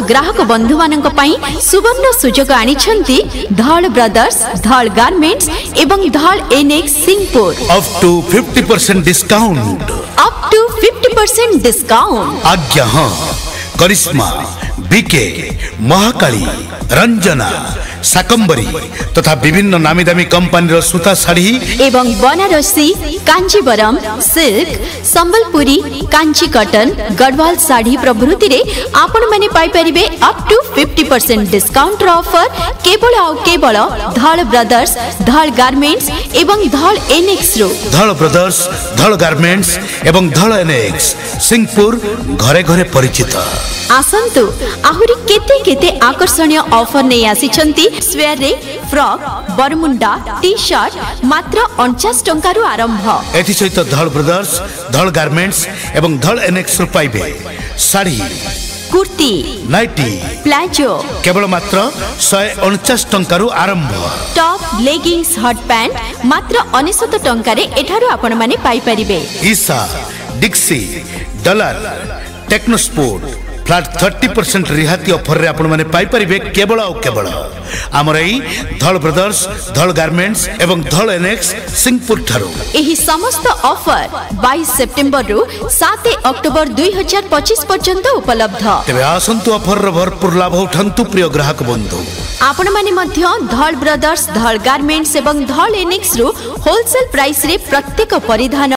ग्राहक बंधु मानक पई सुवर्ण सुजोग आनिछंती धल ब्रदर्स धल गारमेंट्स एवं Dhal annex Singhpur up to 50% discount आज्ञा हाँ करिश्मा बीके महाकाली रंजना शाकंबरी तथा विभिन्न नामी दामी कंपनी सूता साड़ी एवं बनारसी कांचीवरम सिल्क संबलपुरी कांची कॉटन गढ़वाल साड़ी प्रभृति रे आपण माने पाई परिबे अप टू 50% डिस्काउंट ऑफर केवल धल ब्रदर्स धल गारमेंट्स एवं धल एनेक्स रो धल ब्रदर्स धल गारमेंट्स एवं धल एनेक्स सिंहपुर घरे घरे परिचित आसंतु आहुरी केते केते आकर्षणीय ऑफर नै आसीछंती स्वेयर रे फ्रॉक बरमुंडा टी शर्ट मात्र 49 टंका रु आरंभ एथि सहित धल ब्रदर्स धल गारमेंट्स एवं धल एनेक्स रु पाइबे साड़ी कुर्ती नाइटी प्लाजो केवल मात्र 149 टंका रु आरंभ टॉप लेगिंग्स हॉट पैंट मात्र 69 टंका रे एठारु आपण माने पाई परिबे ईसा डिक्सी डॉलर टेक्नोस्पोर्ट फ्लैट 30% रिहाती ऑफर रे आपण माने पाई परिबे केवल आमर एई धल ब्रदर्स धल गारमेंट्स एवं धल एनेक्स सिंहपुर थारो एही समस्त ऑफर 22 सेप्टेम्बर रु 7 अक्टोबर 2025 पर्यंत उपलब्ध तेबे आसंतु ऑफर रो भरपूर लाभ उठांतु प्रिय ग्राहक बंधु आपण माने मध्य धल ब्रदर्स धल गारमेंट्स एवं धल एनेक्स रु होलसेल प्राइस रे प्रत्येक परिधान